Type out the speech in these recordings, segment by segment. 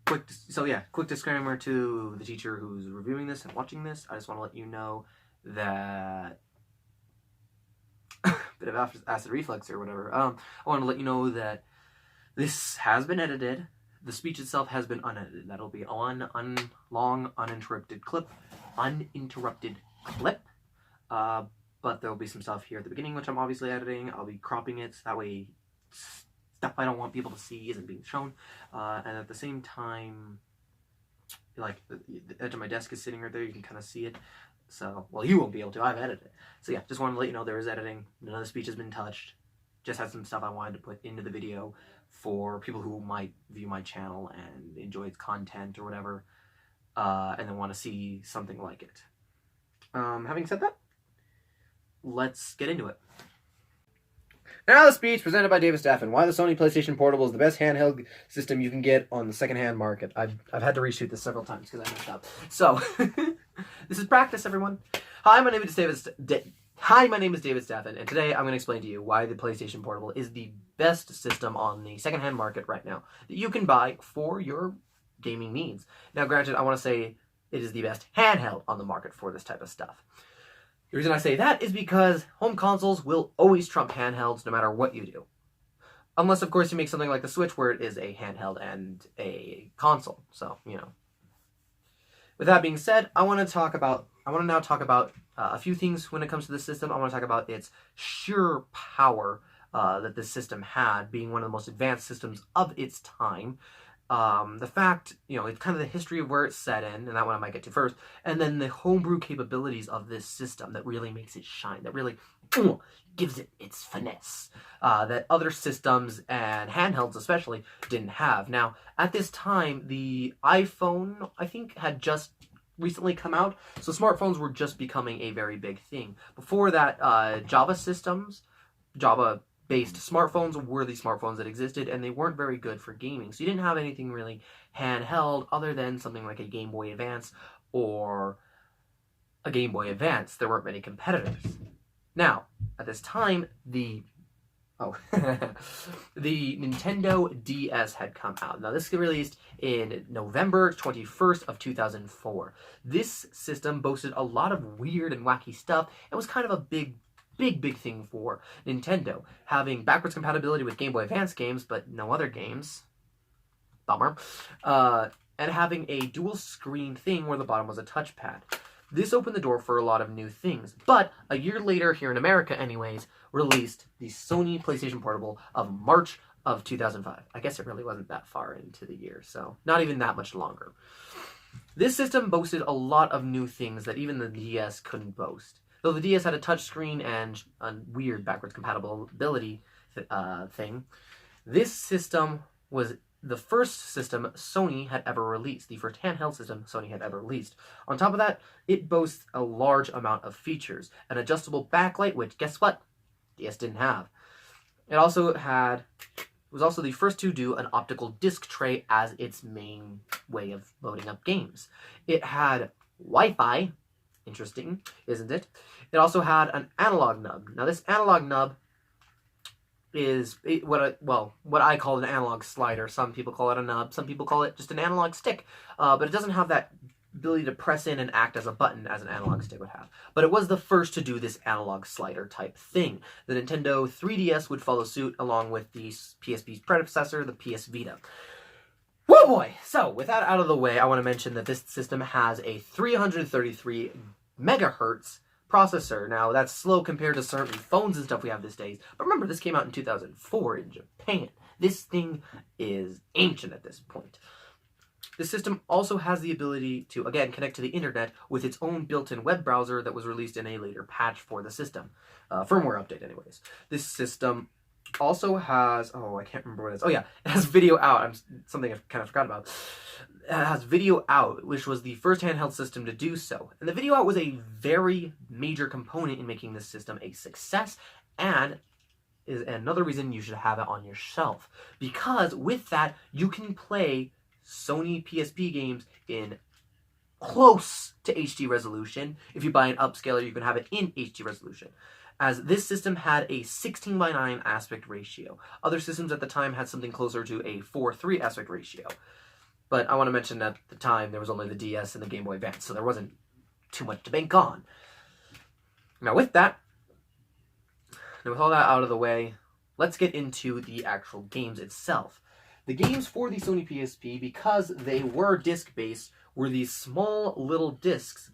quick disclaimer to the teacher who's reviewing this and watching this. I just want to let you know that bit of acid reflux or whatever. I want to let you know that this has been edited. The speech itself has been unedited. That'll be on long uninterrupted clip. But there'll be some stuff here at the beginning, which I'm obviously editing. I'll be cropping it so that way stuff I don't want people to see isn't being shown. And at the same time, like the edge of my desk is sitting right there. You can kind of see it. So, well, you won't be able to. I've edited it. So yeah, just wanted to let you know there is editing. None of the speech has been touched. Just had some stuff I wanted to put into the video for people who might view my channel and enjoy its content or whatever, and then want to see something like it. Having said that, let's get into it. Now the speech presented by David Staffen. Why the Sony PlayStation Portable is the best handheld system you can get on the secondhand market. I've had to reshoot this several times because I messed up. So, this is practice, everyone. Hi, my name is David Staffen, and today I'm going to explain to you why the PlayStation Portable is the best system on the secondhand market right now that you can buy for your gaming needs. Now, granted, I want to say it is the best handheld on the market for this type of stuff. The reason I say that is because home consoles will always trump handhelds no matter what you do. Unless, of course, you make something like the Switch where it is a handheld and a console. So, you know. With that being said, I want to now talk about a few things when it comes to this system. I want to talk about its sheer power that this system had, being one of the most advanced systems of its time. The fact, it's kind of the history of where it's set in, and that one I might get to first, and then the homebrew capabilities of this system that really makes it shine, that really gives it its finesse, that other systems, and handhelds especially, didn't have. Now, at this time, the iPhone, I think, had just recently come out, so smartphones were just becoming a very big thing. Before that, Java-based smartphones were the smartphones that existed, and they weren't very good for gaming. So you didn't have anything really handheld other than something like a Game Boy Advance or a Game Boy Advance. There weren't many competitors. Now, at this time, the Nintendo DS had come out. Now, this was released in November 21st of 2004. This system boasted a lot of weird and wacky stuff. It was kind of a big thing for Nintendo, having backwards compatibility with Game Boy Advance games, but no other games. Bummer. And having a dual screen thing where the bottom was a touchpad. This opened the door for a lot of new things, but a year later, here in America anyways, released the Sony PlayStation Portable of March of 2005. I guess it really wasn't that far into the year, so not even that much longer. This system boasted a lot of new things that even the DS couldn't boast. Though the DS had a touchscreen and a weird backwards compatibility thing, this system was the first system Sony had ever released, the first handheld system Sony had ever released. On top of that, it boasts a large amount of features. An adjustable backlight, which, guess what? DS didn't have. It was also the first to do an optical disc tray as its main way of loading up games. It had Wi-Fi. Interesting, isn't it? It also had an analog nub. Now, this analog nub is what I call an analog slider. Some people call it a nub. Some people call it just an analog stick. But it doesn't have that ability to press in and act as a button as an analog stick would have. But it was the first to do this analog slider type thing. The Nintendo 3DS would follow suit along with the PSP's predecessor, the PS Vita. Whoa boy! So, with that out of the way, I want to mention that this system has a 333 megahertz processor. Now, that's slow compared to certain phones and stuff we have these days. But remember, this came out in 2004 in Japan. This thing is ancient at this point. This system also has the ability to, again, connect to the internet with its own built-in web browser that was released in a later patch for the system. Firmware update, anyways. This system also has, I can't remember what it is. Oh yeah, it has video out. Something I kind of forgot about. It has video out, which was the first handheld system to do so. And the video out was a very major component in making this system a success, and is another reason you should have it on your shelf. Because with that, you can play Sony PSP games in close to HD resolution. If you buy an upscaler, you can have it in HD resolution, as this system had a 16:9 aspect ratio. Other systems at the time had something closer to a 4:3 aspect ratio. But I want to mention at the time there was only the DS and the Game Boy Advance, so there wasn't too much to bank on. Now with that, and with all that out of the way, let's get into the actual games itself. The games for the Sony PSP, because they were disc-based, were these small little discs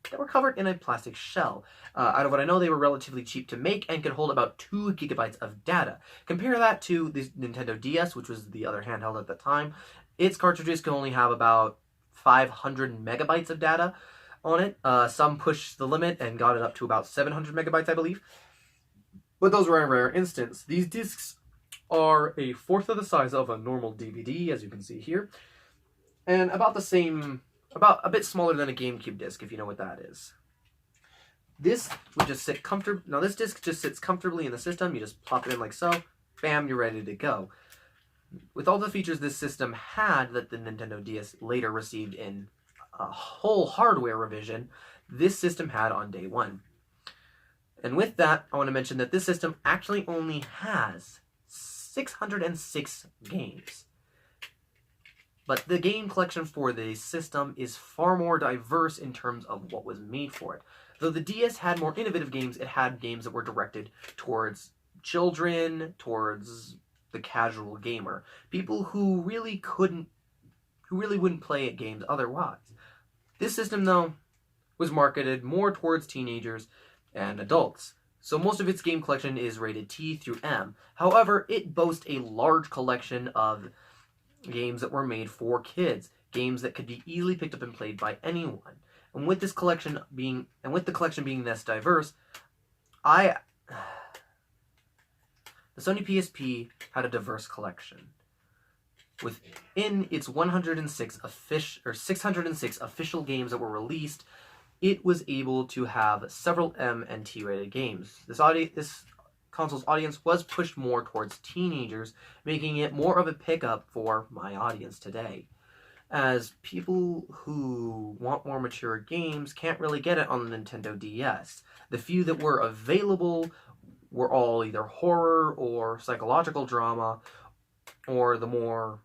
that were covered in a plastic shell. Out of what I know, they were relatively cheap to make and could hold about 2 gigabytes of data. Compare that to the Nintendo DS, which was the other handheld at the time. Its cartridges can only have about 500 megabytes of data on it. Some pushed the limit and got it up to about 700 megabytes, I believe. But those were a rare instance. These discs are a fourth of the size of a normal DVD, as you can see here, and about the same, about a bit smaller than a GameCube disc, if you know what that is. This would just sit comfortably. Now this disc just sits comfortably in the system. You just plop it in like so, bam, you're ready to go. With all the features this system had that the Nintendo DS later received in a whole hardware revision, this system had on day one. And with that, I want to mention that this system actually only has 606 games. But the game collection for the system is far more diverse in terms of what was made for it. Though the DS had more innovative games, it had games that were directed towards children, towards the casual gamer. People who really wouldn't play at games otherwise. This system, though, was marketed more towards teenagers and adults. So most of its game collection is rated T through M. However, it boasts a large collection of games that were made for kids, games that could be easily picked up and played by anyone. And with this collection being, the collection being this diverse, the Sony PSP had a diverse collection. Within its 606 official games that were released, it was able to have several M and T rated games. This console's audience was pushed more towards teenagers, making it more of a pickup for my audience today. As people who want more mature games can't really get it on the Nintendo DS. The few that were available were all either horror or psychological drama, or the more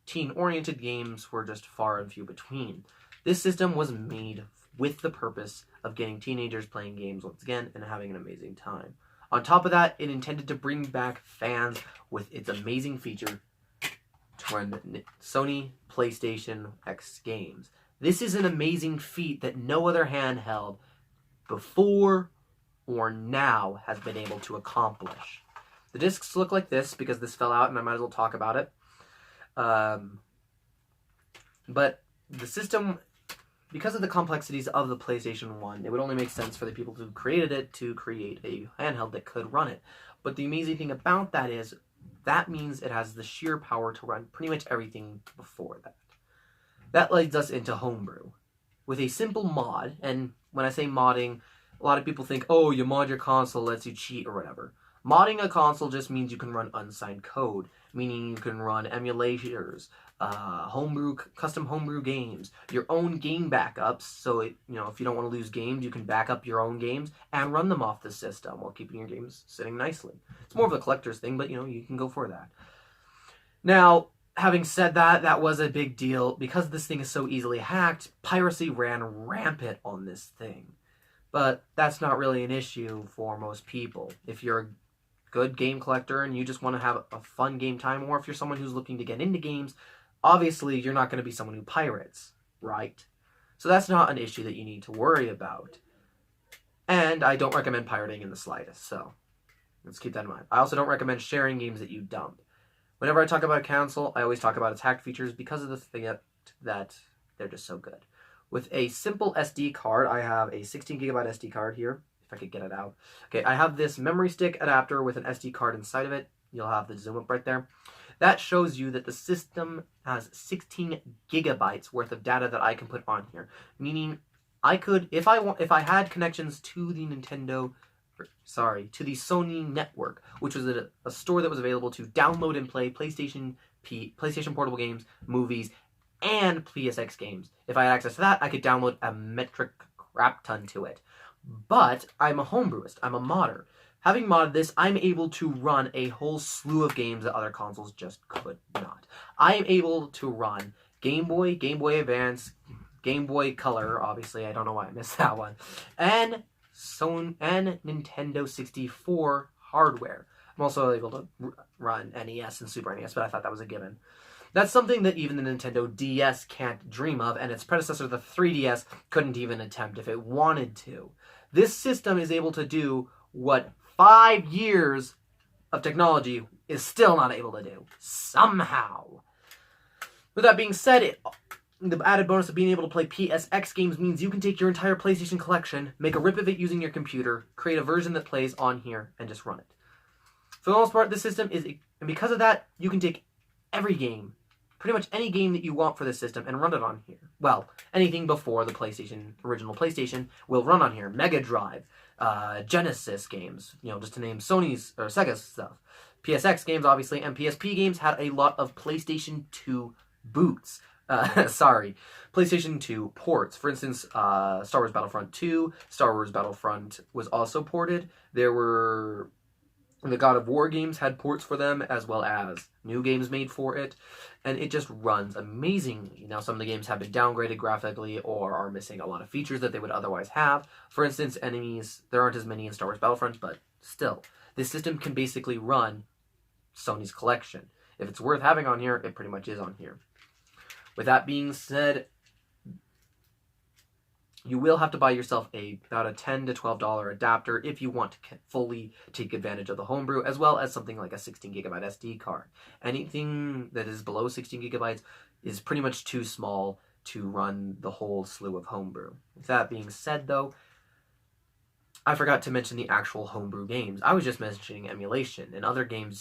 teen-oriented games were just far and few between. This system was made with the purpose of getting teenagers playing games once again and having an amazing time. On top of that, it intended to bring back fans with its amazing feature to run Sony PlayStation X games. This is an amazing feat that no other handheld before or now has been able to accomplish. The discs look like this because this fell out and I might as well talk about it. But the system, because of the complexities of the PlayStation 1, it would only make sense for the people who created it to create a handheld that could run it. But the amazing thing about that is, that means it has the sheer power to run pretty much everything before that. That leads us into homebrew. With a simple mod, and when I say modding, a lot of people think, oh, you mod your console, lets you cheat or whatever. Modding a console just means you can run unsigned code, meaning you can run emulators, custom homebrew games, your own game backups. So if you don't want to lose games, you can back up your own games and run them off the system while keeping your games sitting nicely. It's more of a collector's thing, but you can go for that. Now, having said that, that was a big deal. Because this thing is so easily hacked, piracy ran rampant on this thing. But that's not really an issue for most people. If you're a good game collector and you just want to have a fun game time, or if you're someone who's looking to get into games, obviously you're not going to be someone who pirates, right? So that's not an issue that you need to worry about. And I don't recommend pirating in the slightest, so let's keep that in mind. I also don't recommend sharing games that you dump. Whenever I talk about a console, I always talk about its hacked features because of the thing that they're just so good. With a simple SD card, I have a 16 gigabyte SD card here, if I could get it out. Okay, I have this memory stick adapter with an SD card inside of it. You'll have the zoom up right there. That shows you that the system has 16 gigabytes worth of data that I can put on here. Meaning, I could, if I had connections to the to the Sony network, which was a store that was available to download and play PlayStation portable games, movies, and PSX games. If I had access to that, I could download a metric crap ton to it. But I'm a homebrewist. I'm a modder. Having modded this, I'm able to run a whole slew of games that other consoles just could not. I am able to run Game Boy, Game Boy Advance, Game Boy Color, obviously, I don't know why I missed that one, and Nintendo 64 hardware. I'm also able to run NES and Super NES, but I thought that was a given. That's something that even the Nintendo DS can't dream of, and its predecessor, the 3DS, couldn't even attempt if it wanted to. This system is able to do what 5 years of technology is still not able to do. Somehow. With that being said, the added bonus of being able to play PSX games means you can take your entire PlayStation collection, make a rip of it using your computer, create a version that plays on here, and just run it. For the most part, this system is, and because of that, you can take every game, pretty much any game that you want for this system, and run it on here. Well, anything before the original PlayStation, will run on here. Mega Drive, Genesis games, just to name Sony's or Sega's stuff. PSX games, obviously, and PSP games had a lot of PlayStation 2 boots. PlayStation 2 ports. For instance, Star Wars Battlefront 2, Star Wars Battlefront was also ported. There were the God of War games had ports for them, as well as new games made for it, and it just runs amazingly. Now, some of the games have been downgraded graphically or are missing a lot of features that they would otherwise have. For instance, enemies, there aren't as many in Star Wars Battlefront, but still, this system can basically run Sony's collection. If it's worth having on here, it pretty much is on here. With that being said, you will have to buy yourself about a $10 to $12 adapter if you want to fully take advantage of the homebrew, as well as something like a 16GB SD card. Anything that is below 16 gigabytes is pretty much too small to run the whole slew of homebrew. With that being said, though, I forgot to mention the actual homebrew games. I was just mentioning emulation and other game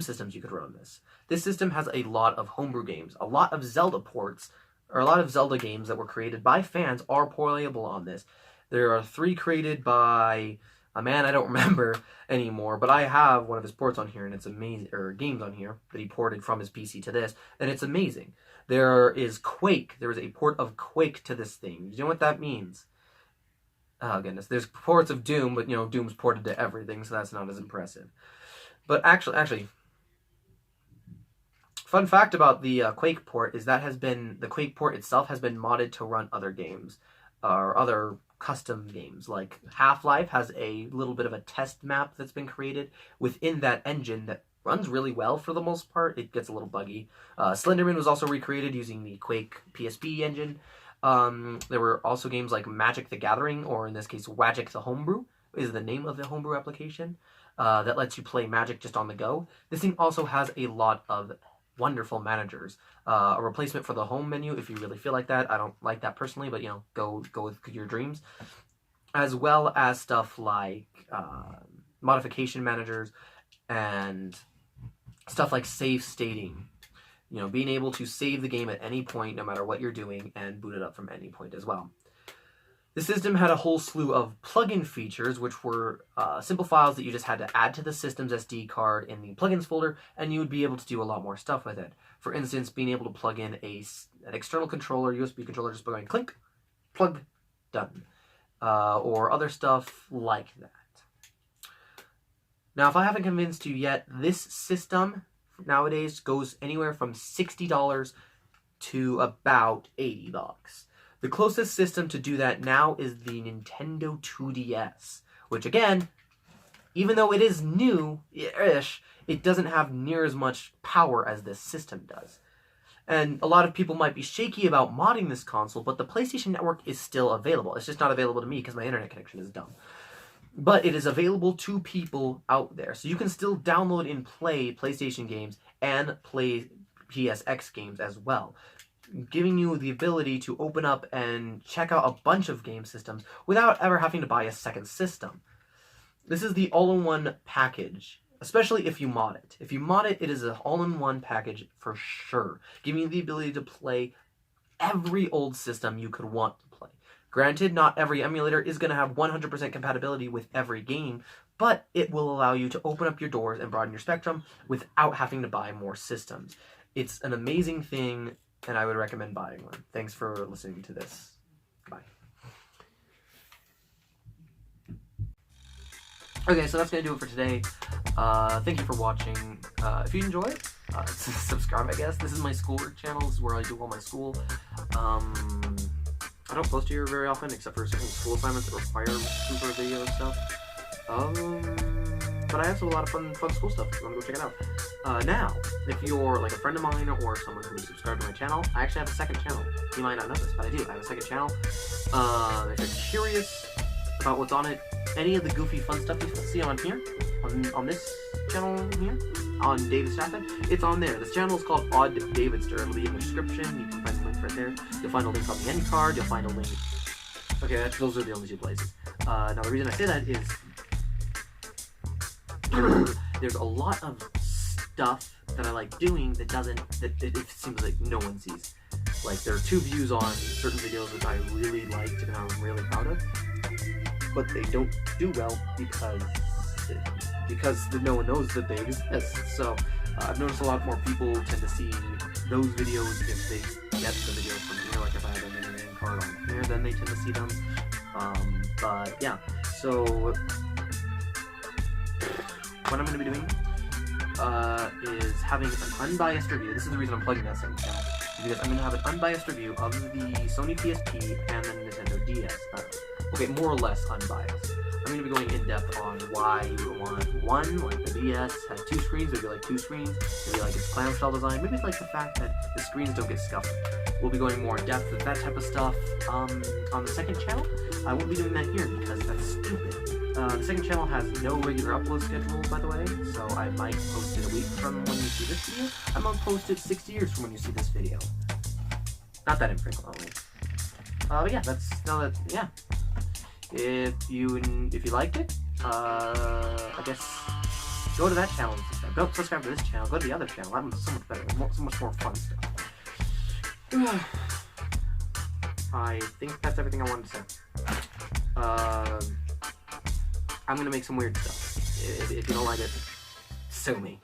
systems you could run this. This system has a lot of homebrew games, a lot of Zelda ports, or a lot of Zelda games that were created by fans are playable on this. There are 3 created by a man I don't remember anymore, but I have one of his ports on here, and it's amazing, or games on here that he ported from his PC to this, and it's amazing. There is Quake. There is a port of Quake to this thing. Do you know what that means? Oh, goodness. There's ports of Doom, but, Doom's ported to everything, so that's not as impressive. But actually, fun fact about the Quake port is that the Quake port itself has been modded to run other games, or other custom games. Like Half-Life has a little bit of a test map that's been created within that engine that runs really well for the most part. It gets a little buggy. Slenderman was also recreated using the Quake PSP engine. There were also games like Magic the Gathering, or in this case, Wagic the Homebrew is the name of the homebrew application, that lets you play Magic just on the go. This thing also has a lot of wonderful managers. A replacement for the home menu if you really feel like that. I don't like that personally, but go with your dreams. As well as stuff like modification managers and stuff like save stating. Being able to save the game at any point, no matter what you're doing, and boot it up from any point as well. The system had a whole slew of plugin features, which were simple files that you just had to add to the system's SD card in the plugins folder, and you would be able to do a lot more stuff with it. For instance, being able to plug in an external controller, USB controller, just by going clink, plug, done. Or other stuff like that. Now, if I haven't convinced you yet, this system nowadays goes anywhere from $60 to about $80. The closest system to do that now is the Nintendo 2DS, which again, even though it is new-ish, it doesn't have near as much power as this system does. And a lot of people might be shaky about modding this console, but the PlayStation Network is still available. It's just not available to me because my internet connection is dumb. But it is available to people out there. So you can still download and play PlayStation games and play PSX games as well, giving you the ability to open up and check out a bunch of game systems without ever having to buy a second system. This is the all-in-one package, especially if you mod it. If you mod it, it is an all-in-one package for sure, giving you the ability to play every old system you could want to play. Granted, not every emulator is going to have 100% compatibility with every game, but it will allow you to open up your doors and broaden your spectrum without having to buy more systems. It's an amazing thing, and I would recommend buying one. Thanks for listening to this. Bye. Okay, so that's gonna do it for today. Thank you for watching. If you enjoy it, subscribe, I guess. This is my schoolwork channel. This is where I do all my school. I don't post here very often, except for certain school assignments that require some sort of video and stuff. But I have a lot of fun school stuff if you want to go check it out. Now, if you're like a friend of mine or someone who's subscribed to my channel, I actually have a second channel. You might not know this, but I do. I have a second channel. If you're curious about what's on it, any of the goofy fun stuff you see on here, on this channel here, on David Stafford, it's on there. This channel is called Odd Davidster. It'll be in the description. You can find the link right there. You'll find a link on the end card. You'll find a link. Okay, those are the only two places. Now the reason I say that is there's a lot of stuff that I like doing that it seems like no one sees. Like, there are 2 views on certain videos which I really liked and I'm really proud of, but they don't do well because no one knows that they exist. So I've noticed a lot more people tend to see those videos if they get the videos from here. Like, if I have an end card on here, then they tend to see them. But yeah, so what I'm going to be doing is having an unbiased review. This is the reason I'm plugging that second channel, because I'm going to have an unbiased review of the Sony PSP and the Nintendo DS. Okay, more or less unbiased. I'm going to be going in depth on why you would want one, like the DS had 2 screens, maybe like 2 screens, maybe like its clamshell design, maybe it's like the fact that the screens don't get scuffed. We'll be going more in depth with that type of stuff on the second channel. I won't be doing that here because that's stupid. The second channel has no regular upload schedule, by the way, so I might post it a week from when you see this video. I might post it 6 years from when you see this video. Not that infrequently. But yeah, yeah. If you liked it, I guess go to that channel and subscribe. Don't subscribe to this channel, go to the other channel. That one's so much better, so much more fun stuff. I think that's everything I wanted to say. I'm gonna make some weird stuff. If you don't like it, sue me.